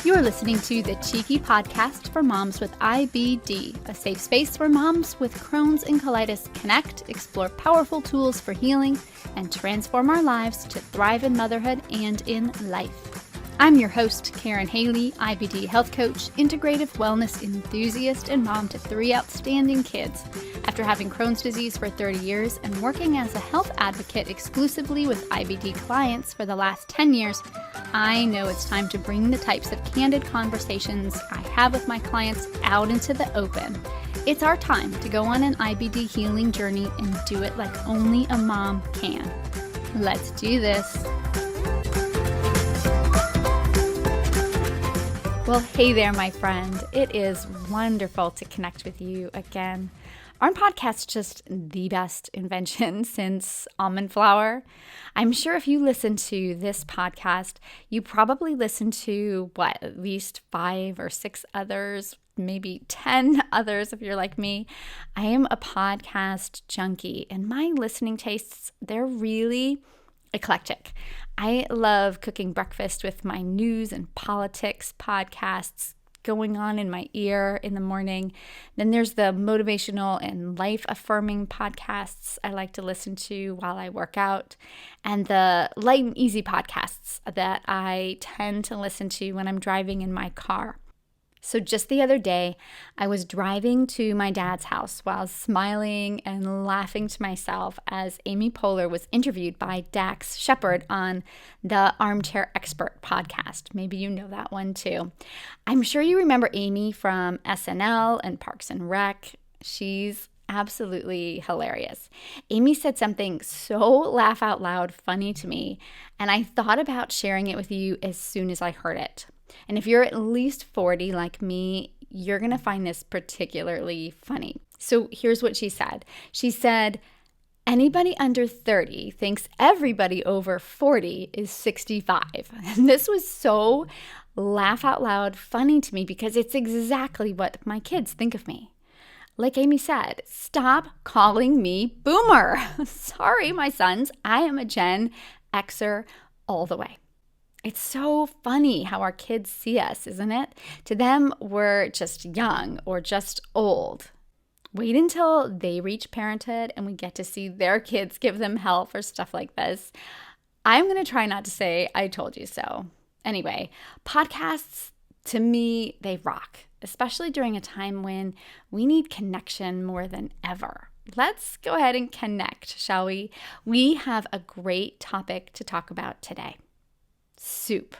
You're listening to the Cheeky Podcast for moms with IBD, a safe space where moms with Crohn's and colitis connect, explore powerful tools for healing, and transform our lives to thrive in motherhood and in life. I'm your host, Karyn Haley, IBD health coach, integrative wellness enthusiast, and mom to 3 outstanding kids. After having Crohn's disease for 30 years and working as a health advocate exclusively with IBD clients for the last 10 years, I know it's time to bring the types of candid conversations I have with my clients out into the open. It's our time to go on an IBD healing journey and do it like only a mom can. Let's do this. Well, hey there, my friend. It is wonderful to connect with you again. Aren't podcasts just the best invention since almond flour? I'm sure if you listen to this podcast, you probably listen to, at least 5 or 6 others, maybe 10 others if you're like me. I am a podcast junkie, and my listening tastes, they're really eclectic. I love cooking breakfast with my news and politics podcasts going on in my ear in the morning. Then there's the motivational and life-affirming podcasts I like to listen to while I work out, and the light and easy podcasts that I tend to listen to when I'm driving in my car. So just the other day, I was driving to my dad's house while smiling and laughing to myself as Amy Poehler was interviewed by Dax Shepard on the Armchair Expert podcast. Maybe you know that one too. I'm sure you remember Amy from SNL and Parks and Rec. She's absolutely hilarious. Amy said something so laugh out loud funny to me, and I thought about sharing it with you as soon as I heard it. And if you're at least 40 like me, you're going to find this particularly funny. So here's what she said. She said, anybody under 30 thinks everybody over 40 is 65. And this was so laugh out loud funny to me because it's exactly what my kids think of me. Like Amy said, stop calling me boomer. Sorry, my sons, I am a Gen Xer all the way. It's so funny how our kids see us, isn't it? To them, we're just young or just old. Wait until they reach parenthood and we get to see their kids give them hell for stuff like this. I'm going to try not to say, I told you so. Anyway, podcasts, to me, they rock, especially during a time when we need connection more than ever. Let's go ahead and connect, shall we? We have a great topic to talk about today. Soup.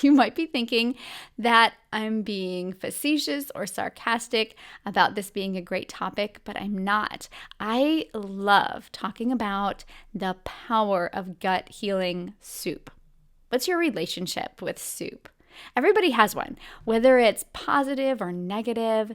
You might be thinking that I'm being facetious or sarcastic about this being a great topic, but I'm not. I love talking about the power of gut healing soup. What's your relationship with soup? Everybody has one, whether it's positive or negative.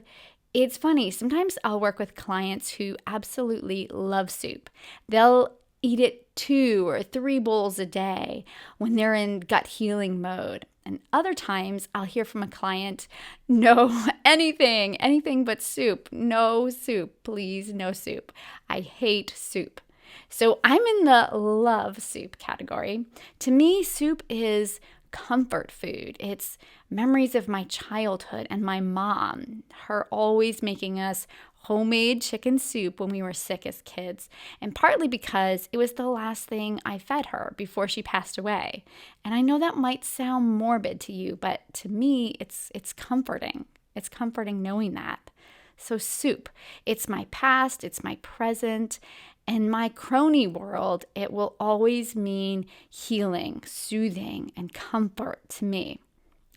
It's funny, sometimes I'll work with clients who absolutely love soup. They'll eat it 2 or 3 bowls a day when they're in gut healing mode. And other times I'll hear from a client, no, anything but soup. No soup, please, no soup. I hate soup. So I'm in the love soup category. To me, soup is comfort food. It's memories of my childhood and my mom, her always making us homemade chicken soup when we were sick as kids, and partly because it was the last thing I fed her before she passed away. And I know that might sound morbid to you, but to me, it's comforting. It's comforting knowing that. So soup, it's my past, it's my present, and my crony world, it will always mean healing, soothing, and comfort to me.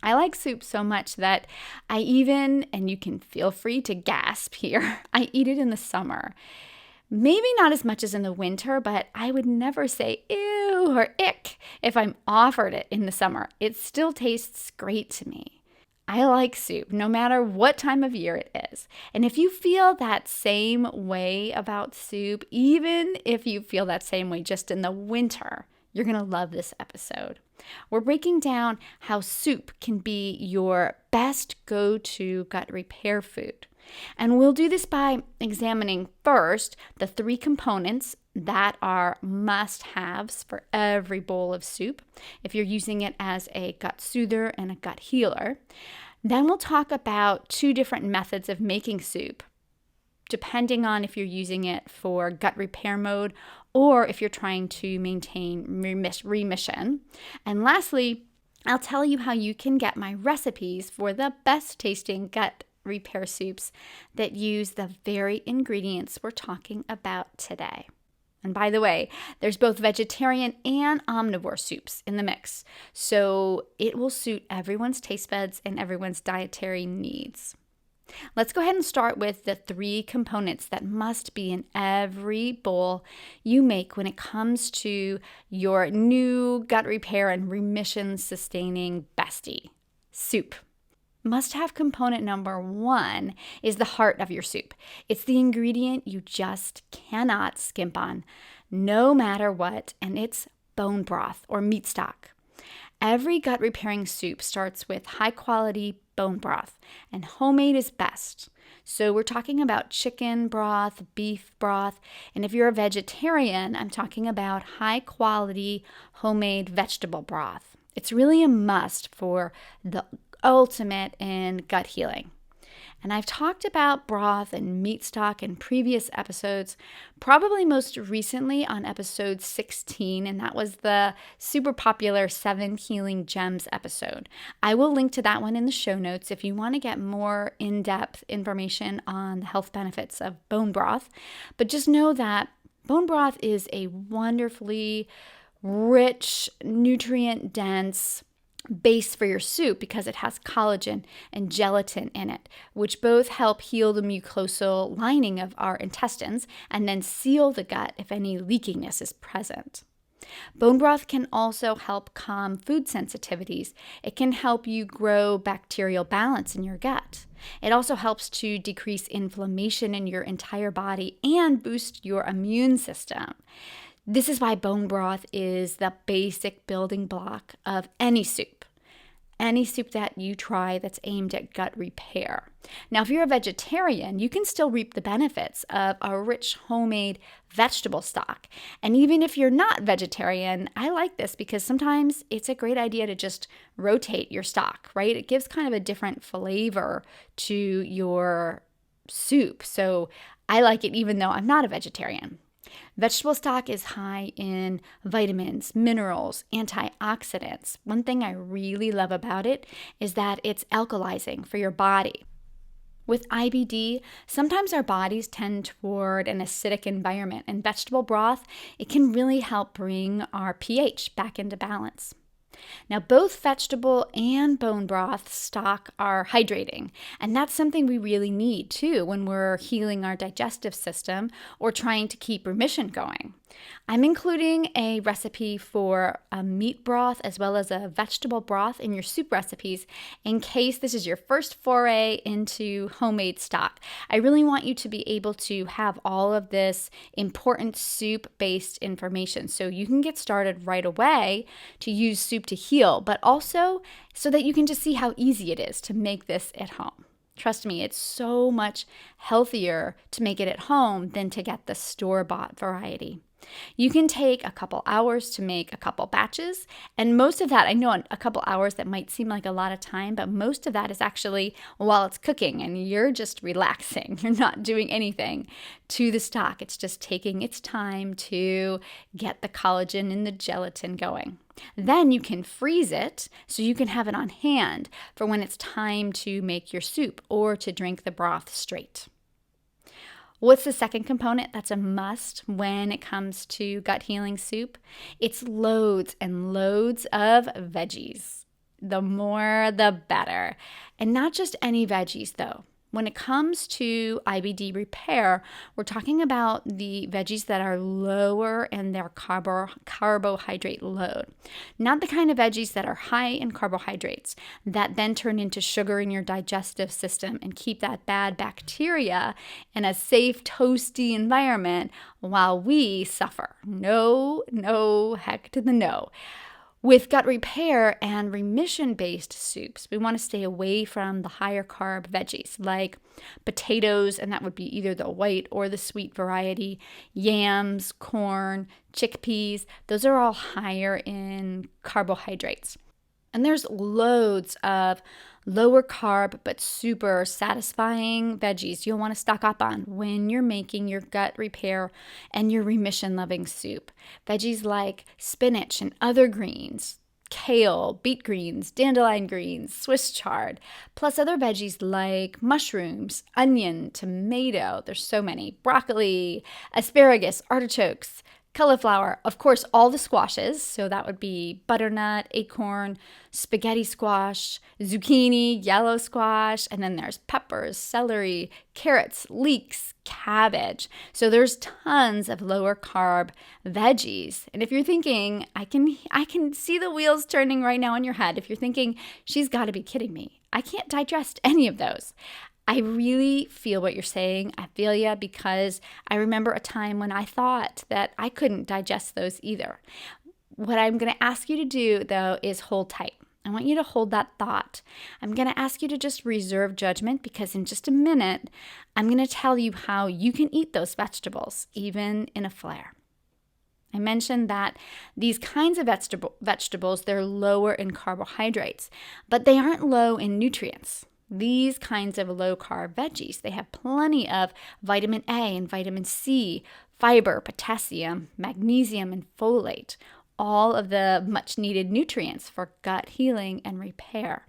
I like soup so much that I even, and you can feel free to gasp here, I eat it in the summer. Maybe not as much as in the winter, but I would never say ew or ick if I'm offered it in the summer. It still tastes great to me. I like soup no matter what time of year it is. And if you feel that same way about soup, even if you feel that same way just in the winter, you're going to love this episode. We're breaking down how soup can be your best go-to gut repair food. And we'll do this by examining first the 3 components that are must-haves for every bowl of soup if you're using it as a gut soother and a gut healer. Then we'll talk about 2 different methods of making soup, depending on if you're using it for gut repair mode or if you're trying to maintain remission. And lastly, I'll tell you how you can get my recipes for the best tasting gut repair soups that use the very ingredients we're talking about today. And by the way, there's both vegetarian and omnivore soups in the mix, so it will suit everyone's taste buds and everyone's dietary needs. Let's go ahead and start with the 3 components that must be in every bowl you make when it comes to your new gut repair and remission sustaining bestie, soup. Must-have component number 1 is the heart of your soup. It's the ingredient you just cannot skimp on, no matter what, and it's bone broth or meat stock. Every gut repairing soup starts with high-quality bone broth, and homemade is best. So we're talking about chicken broth, beef broth, and if you're a vegetarian, I'm talking about high-quality homemade vegetable broth. It's really a must for the ultimate in gut healing. And I've talked about broth and meat stock in previous episodes, probably most recently on episode 16, and that was the super popular 7 Healing Gems episode. I will link to that one in the show notes if you want to get more in-depth information on the health benefits of bone broth. But just know that bone broth is a wonderfully rich, nutrient-dense base for your soup because it has collagen and gelatin in it, which both help heal the mucosal lining of our intestines and then seal the gut if any leakiness is present. Bone broth can also help calm food sensitivities. It can help you grow bacterial balance in your gut. It also helps to decrease inflammation in your entire body and boost your immune system. This is why bone broth is the basic building block of any soup. Any soup that you try that's aimed at gut repair. Now, if you're a vegetarian, you can still reap the benefits of a rich homemade vegetable stock. And even if you're not vegetarian, I like this because sometimes it's a great idea to just rotate your stock, right? It gives kind of a different flavor to your soup. So I like it even though I'm not a vegetarian. Vegetable stock is high in vitamins, minerals, antioxidants. One thing I really love about it is that it's alkalizing for your body. With IBD, sometimes our bodies tend toward an acidic environment, and vegetable broth, it can really help bring our pH back into balance. Now, both vegetable and bone broth stock are hydrating, and that's something we really need too when we're healing our digestive system or trying to keep remission going. I'm including a recipe for a meat broth as well as a vegetable broth in your soup recipes in case this is your first foray into homemade stock. I really want you to be able to have all of this important soup-based information so you can get started right away to use soup to heal, but also so that you can just see how easy it is to make this at home. Trust me, it's so much healthier to make it at home than to get the store-bought variety. You can take a couple hours to make a couple batches, and most of that, I know a couple hours that might seem like a lot of time, but most of that is actually while it's cooking and you're just relaxing. You're not doing anything to the stock. It's just taking its time to get the collagen and the gelatin going. Then you can freeze it so you can have it on hand for when it's time to make your soup or to drink the broth straight. What's the second component that's a must when it comes to gut healing soup? It's loads and loads of veggies. The more, the better. And not just any veggies, though. When it comes to IBD repair, we're talking about the veggies that are lower in their carbohydrate load. Not the kind of veggies that are high in carbohydrates that then turn into sugar in your digestive system and keep that bad bacteria in a safe, toasty environment while we suffer. No, heck to the no. With gut repair and remission-based soups, we want to stay away from the higher carb veggies like potatoes, and that would be either the white or the sweet variety, yams, corn, chickpeas. Those are all higher in carbohydrates. And there's loads of lower carb but super satisfying veggies you'll want to stock up on when you're making your gut repair and your remission loving soup. Veggies like spinach and other greens, kale, beet greens, dandelion greens, Swiss chard, plus other veggies like mushrooms, onion, tomato, there's so many, broccoli, asparagus, artichokes, cauliflower, of course, all the squashes. So that would be butternut, acorn, spaghetti squash, zucchini, yellow squash, and then there's peppers, celery, carrots, leeks, cabbage. So there's tons of lower carb veggies. And if you're thinking, I can see the wheels turning right now in your head. If you're thinking, she's got to be kidding me, I can't digest any of those. I really feel what you're saying. I feel ya, because I remember a time when I thought that I couldn't digest those either. What I'm going to ask you to do, though, is hold tight. I want you to hold that thought. I'm going to ask you to just reserve judgment, because in just a minute, I'm going to tell you how you can eat those vegetables, even in a flare. I mentioned that these kinds of vegetables, they're lower in carbohydrates, but they aren't low in nutrients. These kinds of low-carb veggies, they have plenty of vitamin A and vitamin C, fiber, potassium, magnesium, and folate, all of the much-needed nutrients for gut healing and repair.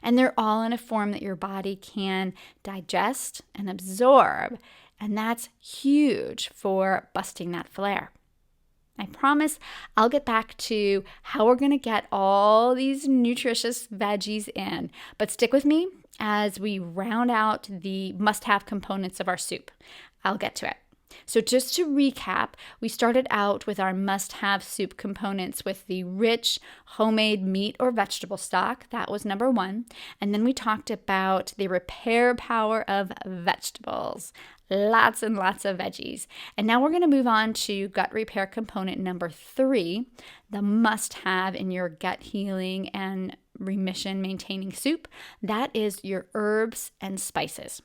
And they're all in a form that your body can digest and absorb, and that's huge for busting that flare. I promise I'll get back to how we're going to get all these nutritious veggies in, but stick with me as we round out the must-have components of our soup. I'll get to it. So just to recap, we started out with our must-have soup components with the rich homemade meat or vegetable stock. That was number one. And then we talked about the repair power of vegetables. Lots and lots of veggies. And now we're going to move on to gut repair component number 3, the must-have in your gut healing and remission maintaining soup. That is your herbs and spices.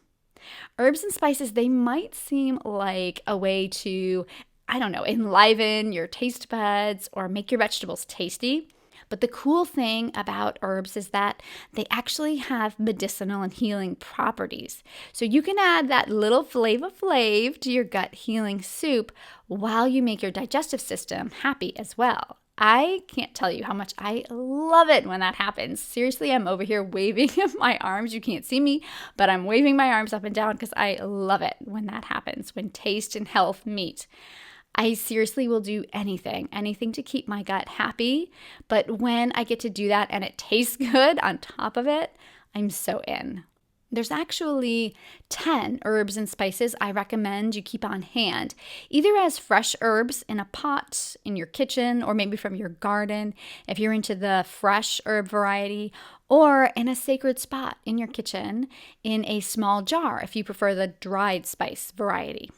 Herbs and spices, they might seem like a way to, enliven your taste buds or make your vegetables tasty. But the cool thing about herbs is that they actually have medicinal and healing properties. So you can add that little flavor flav to your gut healing soup while you make your digestive system happy as well. I can't tell you how much I love it when that happens. Seriously, I'm over here waving my arms. You can't see me, but I'm waving my arms up and down because I love it when that happens, when taste and health meet. I seriously will do anything to keep my gut happy. But when I get to do that and it tastes good on top of it, I'm so in. There's actually 10 herbs and spices I recommend you keep on hand, either as fresh herbs in a pot in your kitchen or maybe from your garden if you're into the fresh herb variety, or in a sacred spot in your kitchen in a small jar if you prefer the dried spice variety.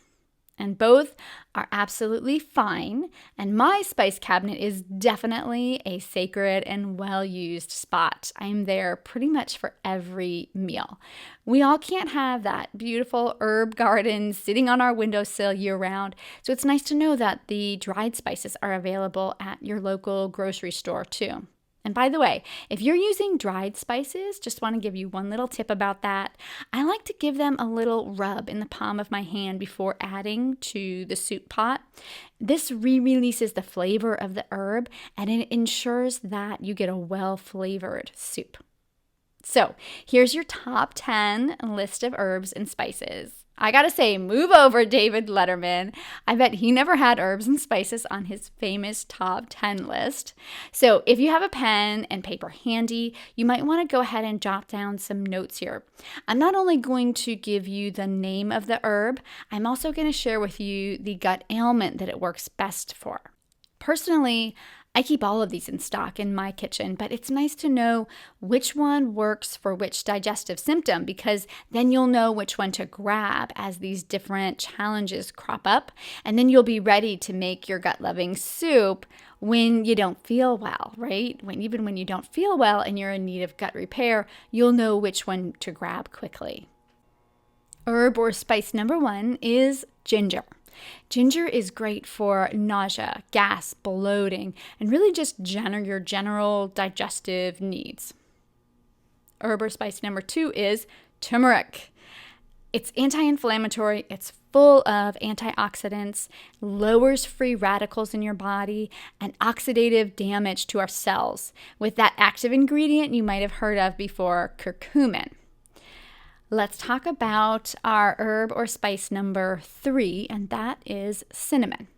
And both are absolutely fine, and my spice cabinet is definitely a sacred and well-used spot. I'm there pretty much for every meal. We all can't have that beautiful herb garden sitting on our windowsill year-round, so it's nice to know that the dried spices are available at your local grocery store too. And by the way, if you're using dried spices, just want to give you one little tip about that. I like to give them a little rub in the palm of my hand before adding to the soup pot. This re-releases the flavor of the herb, and it ensures that you get a well-flavored soup. So here's your top 10 list of herbs and spices. I gotta say, move over, David Letterman. I bet he never had herbs and spices on his famous top 10 list. So if you have a pen and paper handy, you might want to go ahead and jot down some notes here. I'm not only going to give you the name of the herb, I'm also going to share with you the gut ailment that it works best for. Personally, I keep all of these in stock in my kitchen, but it's nice to know which one works for which digestive symptom, because then you'll know which one to grab as these different challenges crop up, and then you'll be ready to make your gut-loving soup when you don't feel well, right? Even when you don't feel well and you're in need of gut repair, you'll know which one to grab quickly. Herb or spice number 1 is ginger. Ginger is great for nausea, gas, bloating, and really just your general digestive needs. Herb or spice number 2 is turmeric. It's anti-inflammatory, it's full of antioxidants, lowers free radicals in your body, and oxidative damage to our cells with that active ingredient you might have heard of before, curcumin. Let's talk about our herb or spice number 3, and that is cinnamon.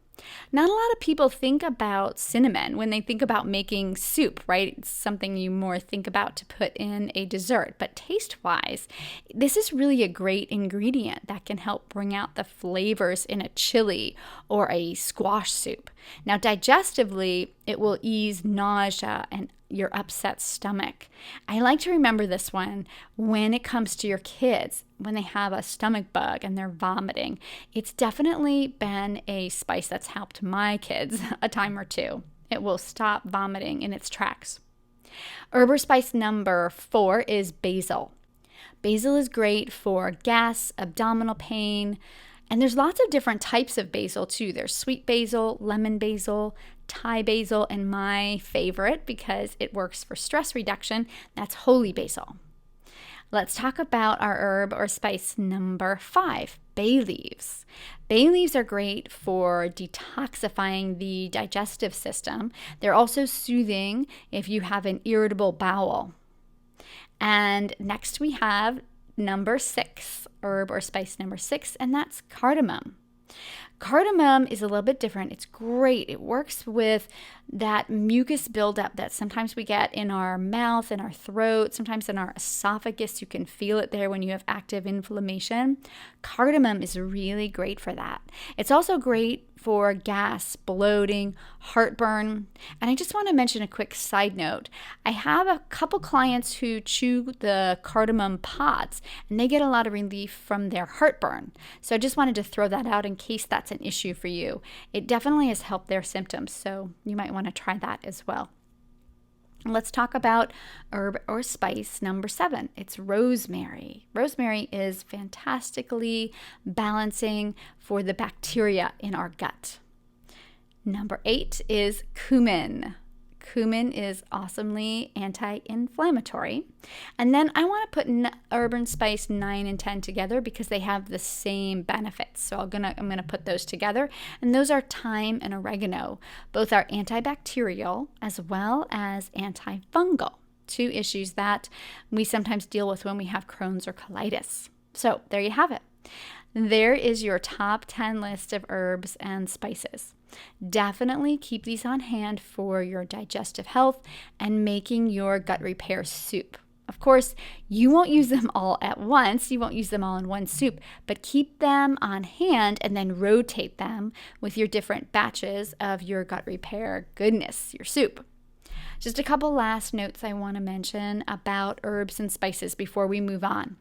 Not a lot of people think about cinnamon when they think about making soup, right? It's something you more think about to put in a dessert. But taste-wise, this is really a great ingredient that can help bring out the flavors in a chili or a squash soup. Now, digestively, it will ease nausea and your upset stomach. I like to remember this one when it comes to your kids, when they have a stomach bug and they're vomiting. It's definitely been a spice that's helped my kids a time or two. It will stop vomiting in its tracks. Herb or spice number 4 is basil. Basil is great for gas, abdominal pain, and there's lots of different types of basil too. There's sweet basil, lemon basil, Thai basil, and my favorite because it works for stress reduction, that's holy basil. Let's talk about our herb or spice number 5, bay leaves. Bay leaves are great for detoxifying the digestive system. They're also soothing if you have an irritable bowel. And next we have number 6, herb or spice number 6, and that's cardamom. Cardamom is a little bit different. It's great. It works with that mucus buildup that sometimes we get in our mouth, in our throat, sometimes in our esophagus. You can feel it there when you have active inflammation. Cardamom is really great for that. It's also great for gas, bloating, heartburn. And I just want to mention a quick side note. I have a couple clients who chew the cardamom pods and they get a lot of relief from their heartburn. So I just wanted to throw that out in case that's an issue for you. It definitely has helped their symptoms, so you might want to try that as well. Let's talk about herb or spice number 7. It's rosemary. Rosemary is fantastically balancing for the bacteria in our gut. Number 8 is cumin. Cumin is awesely anti-inflammatory. And then I want to put herb and spice 9 and 10 together because they have the same benefits. So I'm gonna put those together. And those are thyme and oregano. Both are antibacterial as well as antifungal. 2 issues that we sometimes deal with when we have Crohn's or colitis. So there you have it. There is your top 10 list of herbs and spices. Definitely keep these on hand for your digestive health and making your gut repair soup. Of course, you won't use them all at once. You won't use them all in one soup, but keep them on hand and then rotate them with your different batches of your gut repair goodness, your soup. Just a couple last notes I want to mention about herbs and spices before we move on.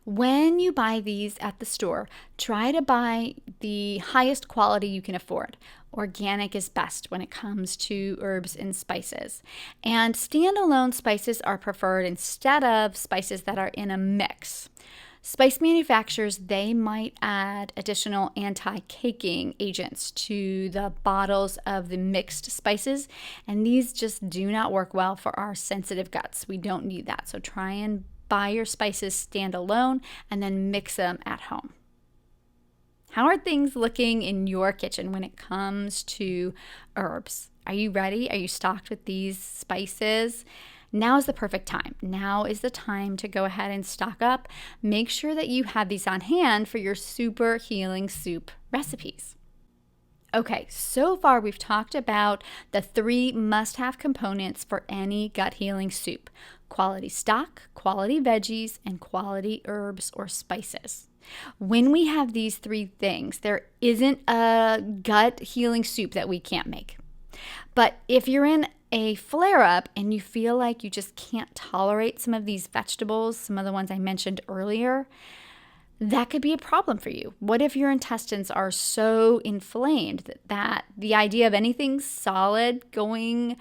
When you buy these at the store, try to buy the highest quality you can afford. Organic is best when it comes to herbs and spices. And standalone spices are preferred instead of spices that are in a mix. Spice manufacturers, they might add additional anti-caking agents to the bottles of the mixed spices, and these just do not work well for our sensitive guts. We don't need that, so try and buy your spices standalone and then mix them at home. How are things looking in your kitchen when it comes to herbs? Are you ready? Are you stocked with these spices? Now is the perfect time. Now is the time to go ahead and stock up. Make sure that you have these on hand for your super healing soup recipes. Okay, so far we've talked about the 3 must-have components for any gut healing soup: quality stock, quality veggies, and quality herbs or spices. When we have these 3 things, there isn't a gut healing soup that we can't make. But if you're in a flare-up and you feel like you just can't tolerate some of these vegetables, some of the ones I mentioned earlier, that could be a problem for you. What if your intestines are so inflamed that the idea of anything solid going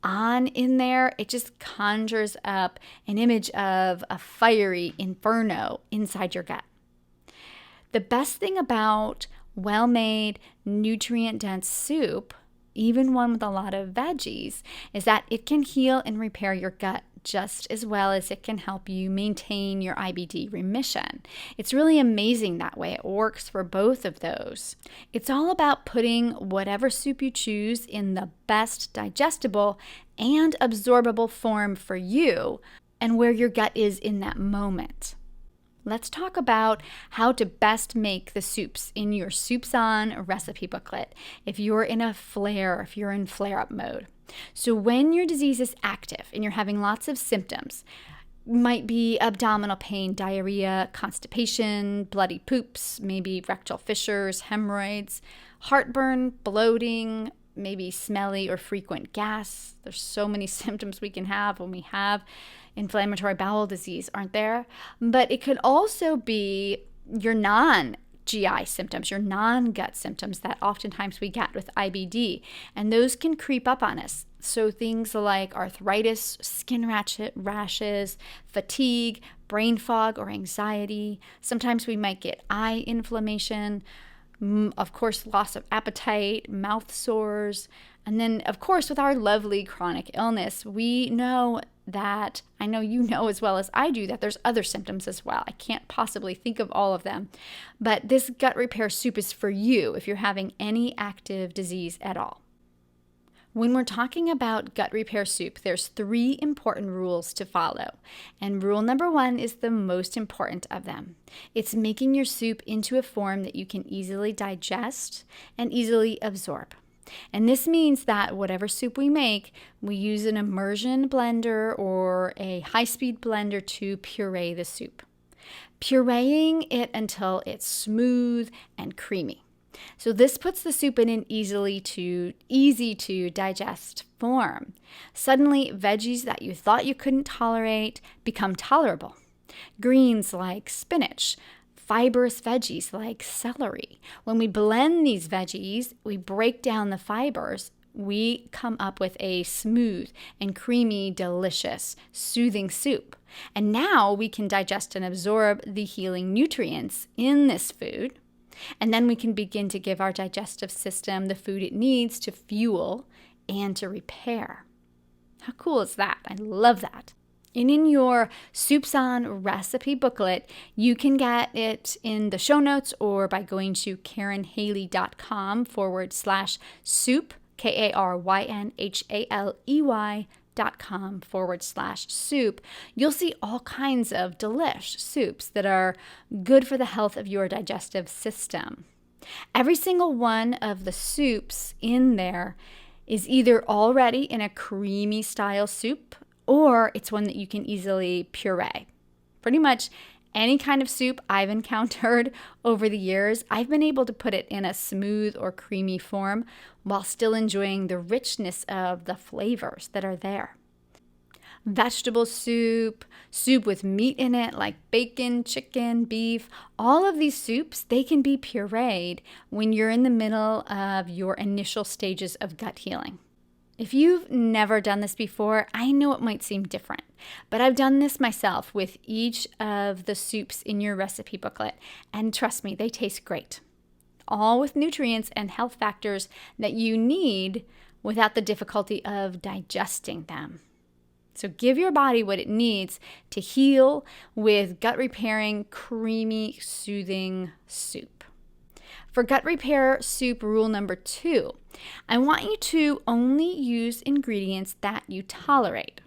on in there, it just conjures up an image of a fiery inferno inside your gut? The best thing about well-made, nutrient-dense soup, even one with a lot of veggies, is that it can heal and repair your gut just as well as it can help you maintain your IBD remission. It's really amazing that way. It works for both of those. It's all about putting whatever soup you choose in the best digestible and absorbable form for you and where your gut is in that moment. Let's talk about how to best make the soups in your Soups On recipe booklet if you're in a flare, if you're in flare-up mode. So when your disease is active and you're having lots of symptoms, might be abdominal pain, diarrhea, constipation, bloody poops, maybe rectal fissures, hemorrhoids, heartburn, bloating, maybe smelly or frequent gas. There's so many symptoms we can have when we have inflammatory bowel disease, aren't there? But it could also be your non-GI symptoms, your non-gut symptoms that oftentimes we get with IBD, and those can creep up on us. So things like arthritis, skin rashes, fatigue, brain fog or anxiety. Sometimes we might get eye inflammation, of course, loss of appetite, mouth sores. And then, of course, with our lovely chronic illness, we know that, I know you know as well as I do, that there's other symptoms as well. I can't possibly think of all of them. But this gut repair soup is for you if you're having any active disease at all. When we're talking about gut repair soup, there's 3 important rules to follow. And rule number 1 is the most important of them. It's making your soup into a form that you can easily digest and easily absorb. And this means that whatever soup we make, we use an immersion blender or a high-speed blender to puree the soup, pureeing it until it's smooth and creamy. So this puts the soup in an easy to digest form. Suddenly, veggies that you thought you couldn't tolerate become tolerable. Greens like spinach, fibrous veggies like celery. When we blend these veggies, we break down the fibers, we come up with a smooth and creamy, delicious, soothing soup. And now we can digest and absorb the healing nutrients in this food. And then we can begin to give our digestive system the food it needs to fuel and to repair. How cool is that? I love that. And in your Soups On recipe booklet, you can get it in the show notes or by going to karynhaley.com/soup, karynhaley.com/soup. You'll see all kinds of delish soups that are good for the health of your digestive system. Every single one of the soups in there is either already in a creamy style soup or it's one that you can easily puree. Pretty much any kind of soup I've encountered over the years, I've been able to put it in a smooth or creamy form while still enjoying the richness of the flavors that are there. Vegetable soup, soup with meat in it like bacon, chicken, beef, all of these soups, they can be pureed when you're in the middle of your initial stages of gut healing. If you've never done this before, I know it might seem different, but I've done this myself with each of the soups in your recipe booklet, and trust me, they taste great. All with nutrients and health factors that you need without the difficulty of digesting them. So give your body what it needs to heal with gut repairing, creamy, soothing soup. For gut repair soup rule number 2, I want you to only use ingredients that you tolerate.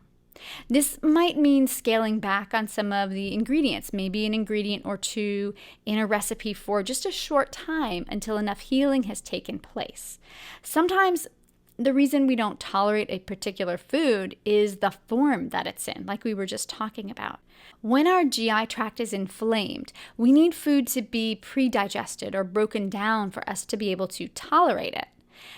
This might mean scaling back on some of the ingredients, maybe an ingredient or 2 in a recipe for just a short time until enough healing has taken place. Sometimes the reason we don't tolerate a particular food is the form that it's in, like we were just talking about. When our GI tract is inflamed, we need food to be pre-digested or broken down for us to be able to tolerate it.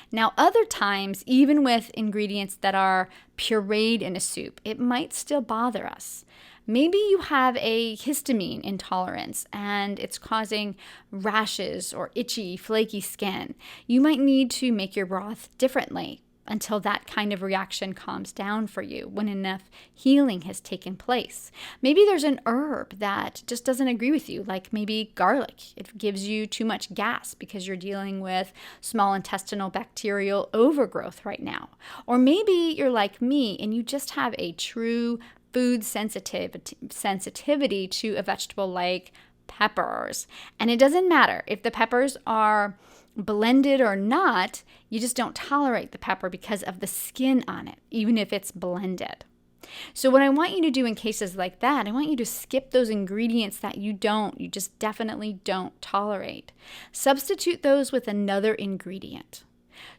Now, other times, even with ingredients that are pureed in a soup, it might still bother us. Maybe you have a histamine intolerance and it's causing rashes or itchy, flaky skin. You might need to make your broth differently until that kind of reaction calms down for you when enough healing has taken place. Maybe there's an herb that just doesn't agree with you, like maybe garlic. It gives you too much gas because you're dealing with small intestinal bacterial overgrowth right now. Or maybe you're like me and you just have a true food sensitivity to a vegetable like peppers. And it doesn't matter if the peppers are blended or not, you just don't tolerate the pepper because of the skin on it, even if it's blended. So what I want you to do in cases like that, I want you to skip those ingredients that you just definitely don't tolerate. Substitute those with another ingredient.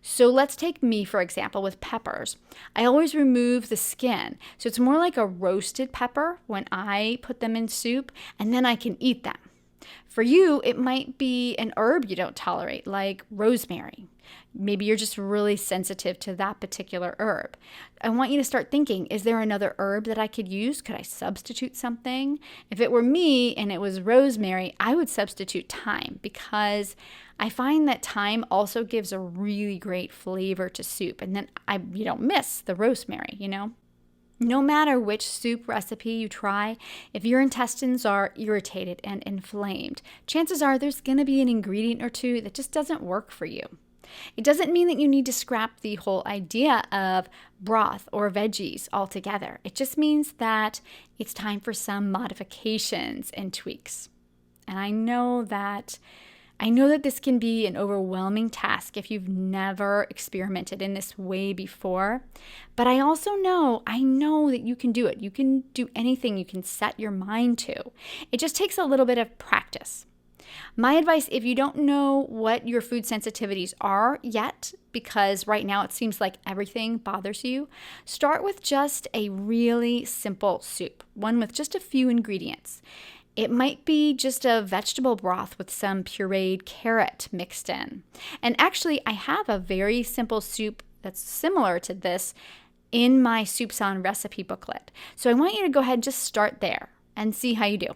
So let's take me, for example, with peppers. I always remove the skin. So it's more like a roasted pepper when I put them in soup, and then I can eat them. For you, it might be an herb you don't tolerate, like rosemary. Maybe you're just really sensitive to that particular herb. I want you to start thinking, is there another herb that I could use? Could I substitute something? If it were me and it was rosemary, I would substitute thyme because I find that thyme also gives a really great flavor to soup. And then you don't miss the rosemary, No matter which soup recipe you try, if your intestines are irritated and inflamed, chances are there's going to be an ingredient or two that just doesn't work for you. It doesn't mean that you need to scrap the whole idea of broth or veggies altogether. It just means that it's time for some modifications and tweaks. And I know that this can be an overwhelming task if you've never experimented in this way before, but I also know that you can do it. You can do anything you can set your mind to. It just takes a little bit of practice. My advice, if you don't know what your food sensitivities are yet, because right now it seems like everything bothers you, start with just a really simple soup, one with just a few ingredients. It might be just a vegetable broth with some pureed carrot mixed in. And actually, I have a very simple soup that's similar to this in my Soups On recipe booklet. So I want you to go ahead and just start there and see how you do.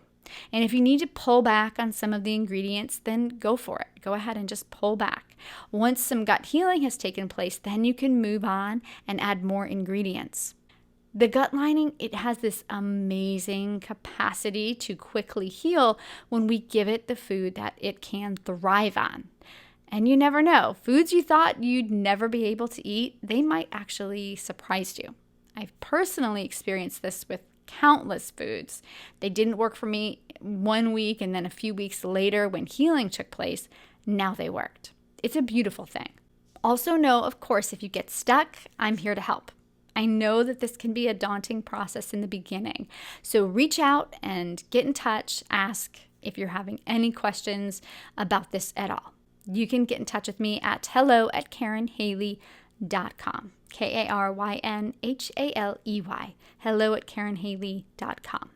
And if you need to pull back on some of the ingredients, then go for it. Go ahead and just pull back. Once some gut healing has taken place, then you can move on and add more ingredients. The gut lining, it has this amazing capacity to quickly heal when we give it the food that it can thrive on. And you never know, foods you thought you'd never be able to eat, they might actually surprise you. I've personally experienced this with countless foods. They didn't work for me 1 week, and then a few weeks later when healing took place, now they worked. It's a beautiful thing. Also know, of course, if you get stuck, I'm here to help. I know that this can be a daunting process in the beginning. So reach out and get in touch. Ask if you're having any questions about this at all. You can get in touch with me at hello@KarynHaley.com. KarynHaley. hello@KarynHaley.com.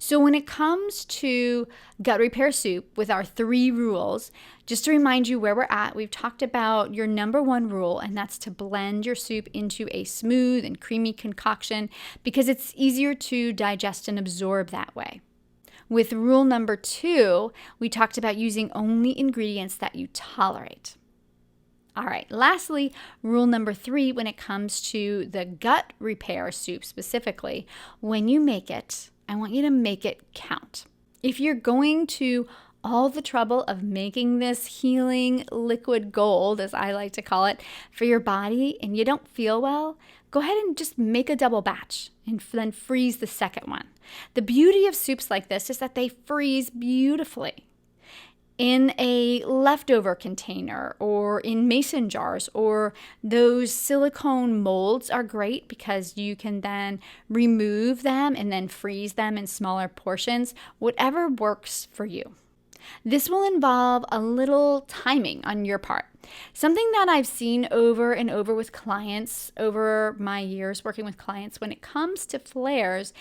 So when it comes to gut repair soup with our 3 rules, just to remind you where we're at, we've talked about your number 1 rule, and that's to blend your soup into a smooth and creamy concoction because it's easier to digest and absorb that way. With rule number 2, we talked about using only ingredients that you tolerate. All right, lastly, rule number 3, when it comes to the gut repair soup specifically, when you make it, I want you to make it count. If you're going to all the trouble of making this healing liquid gold, as I like to call it, for your body and you don't feel well, go ahead and just make a double batch and then freeze the second one. The beauty of soups like this is that they freeze beautifully in a leftover container or in mason jars, or those silicone molds are great because you can then remove them and then freeze them in smaller portions, whatever works for you. This will involve a little timing on your part. Something that I've seen over and over with clients over my years working with clients when it comes to flares,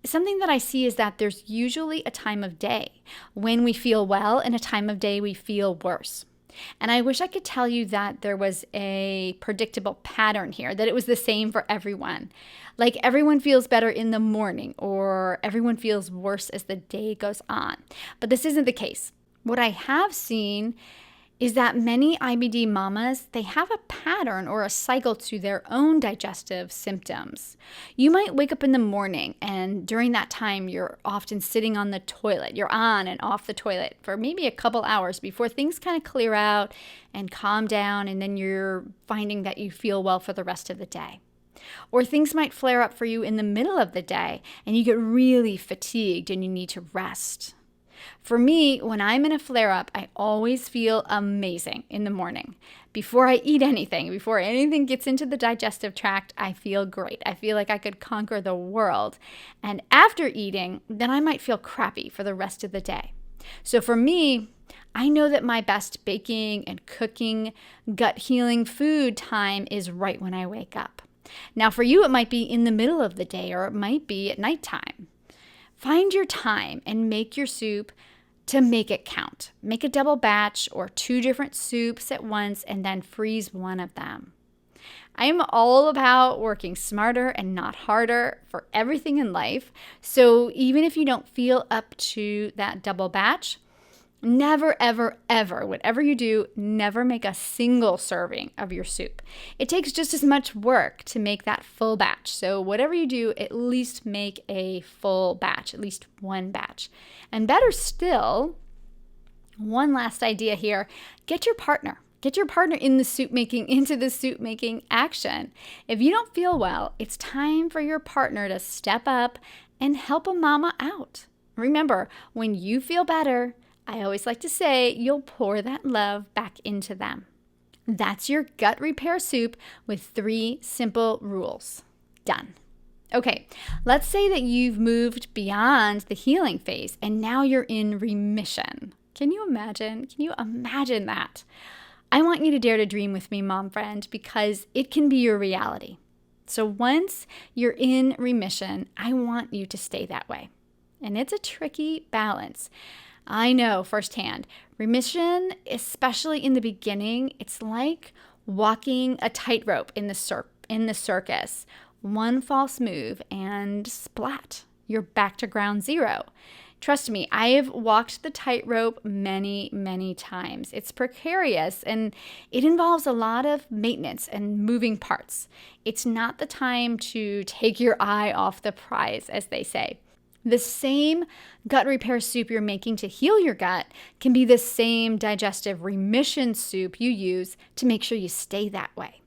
something that I see is that there's usually a time of day when we feel well and a time of day we feel worse. And I wish I could tell you that there was a predictable pattern here, that it was the same for everyone. Like everyone feels better in the morning or everyone feels worse as the day goes on. But this isn't the case. What I have seen is that many IBD mamas, they have a pattern or a cycle to their own digestive symptoms. You might wake up in the morning and during that time, you're often sitting on the toilet. You're on and off the toilet for maybe a couple hours before things kind of clear out and calm down, and then you're finding that you feel well for the rest of the day. Or things might flare up for you in the middle of the day and you get really fatigued and you need to rest. For me, when I'm in a flare-up, I always feel amazing in the morning. Before I eat anything, before anything gets into the digestive tract, I feel great. I feel like I could conquer the world. And after eating, then I might feel crappy for the rest of the day. So for me, I know that my best baking and cooking, gut healing food time is right when I wake up. Now for you, it might be in the middle of the day or it might be at nighttime. Find your time and make your soup to make it count. Make a double batch or 2 different soups at once and then freeze one of them. I'm all about working smarter and not harder for everything in life. So even if you don't feel up to that double batch, never, ever, ever, whatever you do, never make a single serving of your soup. It takes just as much work to make that full batch. So whatever you do, at least make a full batch, at least one batch. And better still, one last idea here, get your partner. Get your partner in the soup making, into the soup making action. If you don't feel well, it's time for your partner to step up and help a mama out. Remember, when you feel better, I always like to say, you'll pour that love back into them. That's your gut repair soup with 3 simple rules. Done. Okay, let's say that you've moved beyond the healing phase and now you're in remission. Can you imagine? Can you imagine that? I want you to dare to dream with me, mom friend, because it can be your reality. So once you're in remission, I want you to stay that way. And it's a tricky balance. I know firsthand. Remission, especially in the beginning, it's like walking a tightrope in the circus. One false move and splat, you're back to ground zero. Trust me, I have walked the tightrope many, many times. It's precarious and it involves a lot of maintenance and moving parts. It's not the time to take your eye off the prize, as they say. The same gut repair soup you're making to heal your gut can be the same digestive remission soup you use to make sure you stay that way.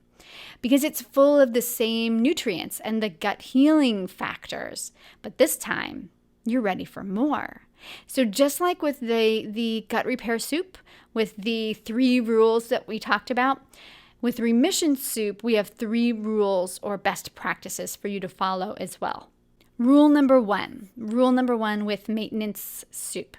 Because it's full of the same nutrients and the gut healing factors. But this time, you're ready for more. So just like with the gut repair soup, with the 3 rules that we talked about, with remission soup, we have 3 rules or best practices for you to follow as well. Rule number one with maintenance soup.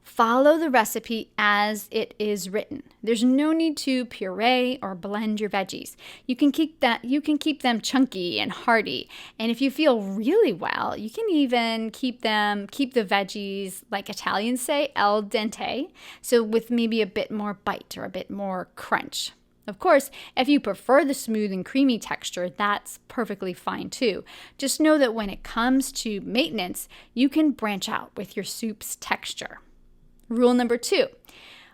Follow the recipe as it is written. There's no need to puree or blend your veggies. You can keep them chunky and hearty. And if you feel really well, you can even keep the veggies, like Italians say, al dente, so with maybe a bit more bite or a bit more crunch. Of course, if you prefer the smooth and creamy texture, that's perfectly fine too. Just know that when it comes to maintenance, you can branch out with your soup's texture. Rule number 2,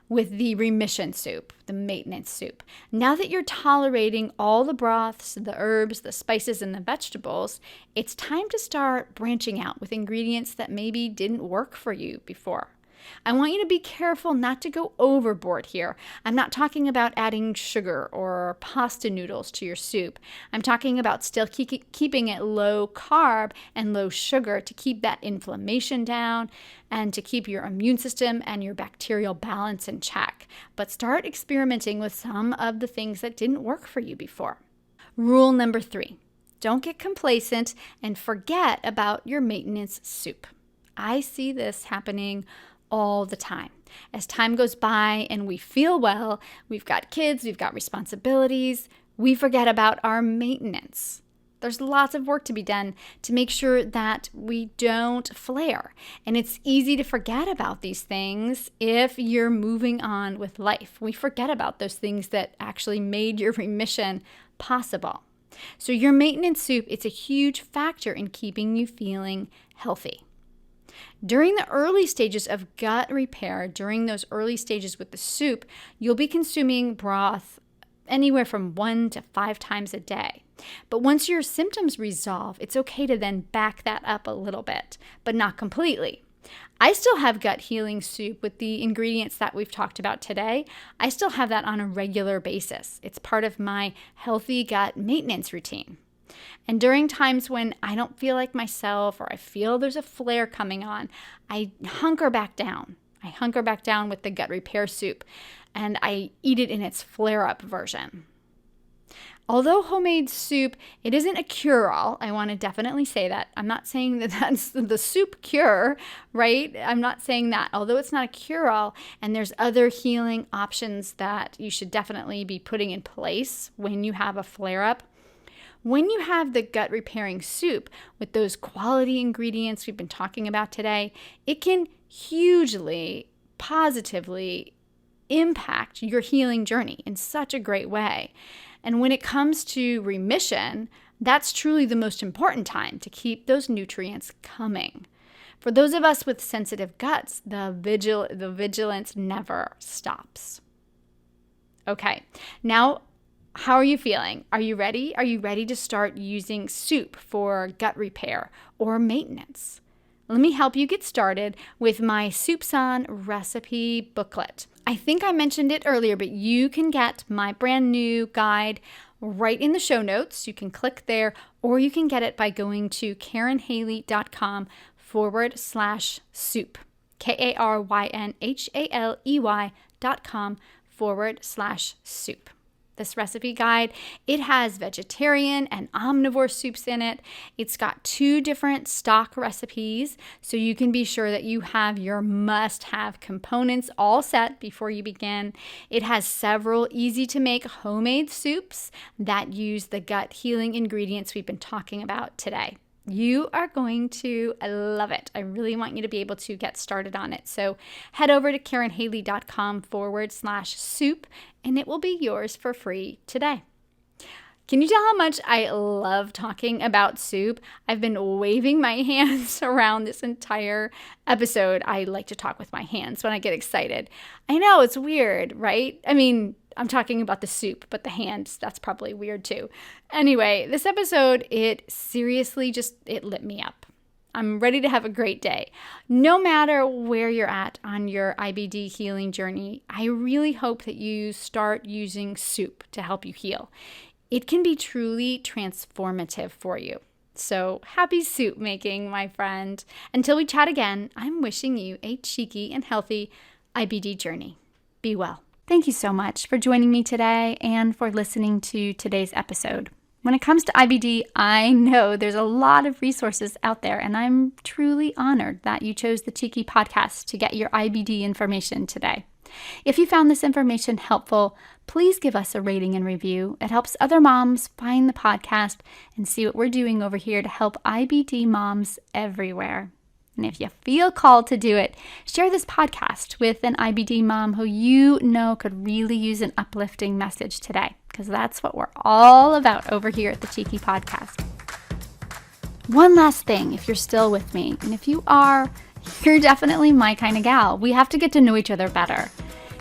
with the remission soup, the maintenance soup. Now that you're tolerating all the broths, the herbs, the spices, and the vegetables, it's time to start branching out with ingredients that maybe didn't work for you before. I want you to be careful not to go overboard here. I'm not talking about adding sugar or pasta noodles to your soup. I'm talking about still keeping it low carb and low sugar to keep that inflammation down and to keep your immune system and your bacterial balance in check. But start experimenting with some of the things that didn't work for you before. Rule number 3, don't get complacent and forget about your maintenance soup. I see this happening all the time. As time goes by and we feel well, we've got kids, we've got responsibilities, we forget about our maintenance. There's lots of work to be done to make sure that we don't flare. And it's easy to forget about these things if you're moving on with life. We forget about those things that actually made your remission possible. So your maintenance soup, it's a huge factor in keeping you feeling healthy. During the early stages of gut repair, during those early stages with the soup, you'll be consuming broth anywhere from 1 to 5 times a day. But once your symptoms resolve, it's okay to then back that up a little bit, but not completely. I still have gut healing soup with the ingredients that we've talked about today. I still have that on a regular basis. It's part of my healthy gut maintenance routine. And during times when I don't feel like myself or I feel there's a flare coming on, I hunker back down. I hunker back down with the gut repair soup, and I eat it in its flare-up version. Although homemade soup, it isn't a cure-all. I want to definitely say that. I'm not saying that that's the soup cure, right? I'm not saying that. Although it's not a cure-all, and there's other healing options that you should definitely be putting in place when you have a flare-up. When you have the gut repairing soup with those quality ingredients we've been talking about today, it can hugely, positively impact your healing journey in such a great way. And when it comes to remission, that's truly the most important time to keep those nutrients coming. For those of us with sensitive guts, the vigilance never stops. Okay, now how are you feeling? Are you ready? Are you ready to start using soup for gut repair or maintenance? Let me help you get started with my Soups On recipe booklet. I think I mentioned it earlier, but you can get my brand new guide right in the show notes. You can click there, or you can get it by going to karynhaley.com/soup. karynhaley.com/soup. This recipe guide, it has vegetarian and omnivore soups in it. It's got 2 different stock recipes, so you can be sure that you have your must-have components all set before you begin. It has several easy-to-make homemade soups that use the gut healing ingredients we've been talking about today. You are going to love it. I really want you to be able to get started on it. So head over to karynhaley.com/soup and it will be yours for free today. Can you tell how much I love talking about soup? I've been waving my hands around this entire episode. I like to talk with my hands when I get excited. I know it's weird, right? I mean, I'm talking about the soup, but the hands, that's probably weird too. Anyway, this episode, it seriously it lit me up. I'm ready to have a great day. No matter where you're at on your IBD healing journey, I really hope that you start using soup to help you heal. It can be truly transformative for you. So happy soup making, my friend. Until we chat again, I'm wishing you a cheeky and healthy IBD journey. Be well. Thank you so much for joining me today and for listening to today's episode. When it comes to IBD, I know there's a lot of resources out there, and I'm truly honored that you chose the Cheeky Podcast to get your IBD information today. If you found this information helpful, please give us a rating and review. It helps other moms find the podcast and see what we're doing over here to help IBD moms everywhere. And if you feel called to do it, share this podcast with an IBD mom who you know could really use an uplifting message today, because that's what we're all about over here at the Cheeky Podcast. One last thing, if you're still with me, and if you are, you're definitely my kind of gal. We have to get to know each other better.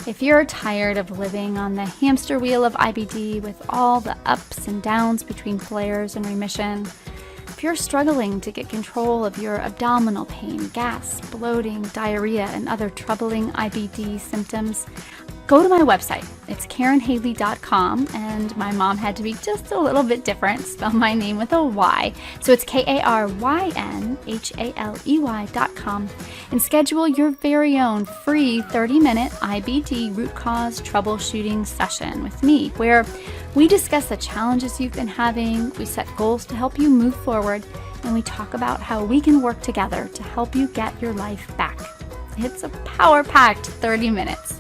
If you're tired of living on the hamster wheel of IBD with all the ups and downs between flares and remission, if you're struggling to get control of your abdominal pain, gas, bloating, diarrhea, and other troubling IBD symptoms, go to my website. It's karynhaley.com, and my mom had to be just a little bit different, spell my name with a Y. So it's karynhaley.com, and schedule your very own free 30-minute IBD root cause troubleshooting session with me, where we discuss the challenges you've been having, we set goals to help you move forward, and we talk about how we can work together to help you get your life back. It's a power-packed 30 minutes.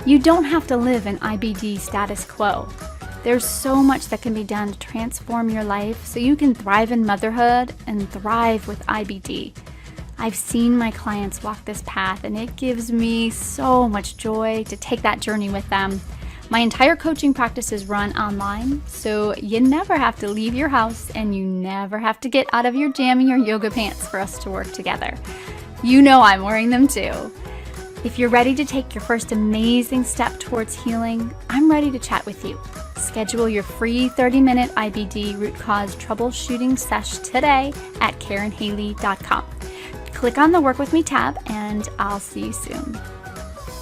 You don't have to live in IBD status quo. There's so much that can be done to transform your life so you can thrive in motherhood and thrive with IBD. I've seen my clients walk this path, and it gives me so much joy to take that journey with them. My entire coaching practice is run online, so you never have to leave your house and you never have to get out of your jammy or yoga pants for us to work together. You know I'm wearing them too. If you're ready to take your first amazing step towards healing, I'm ready to chat with you. Schedule your free 30-minute IBD root cause troubleshooting sesh today at KarynHaley.com. Click on the Work With Me tab and I'll see you soon.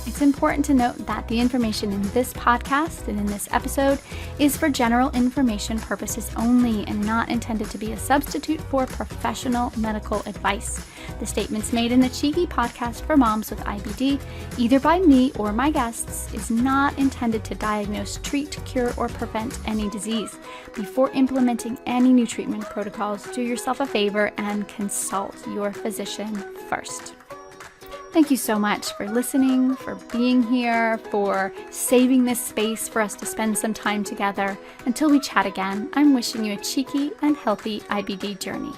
It's important to note that the information in this podcast and in this episode is for general information purposes only and not intended to be a substitute for professional medical advice. The statements made in the Cheeky podcast for moms with IBD, either by me or my guests, is not intended to diagnose, treat, cure, or prevent any disease. Before implementing any new treatment protocols, do yourself a favor and consult your physician first. Thank you so much for listening, for being here, for saving this space for us to spend some time together. Until we chat again, I'm wishing you a cheeky and healthy IBD journey.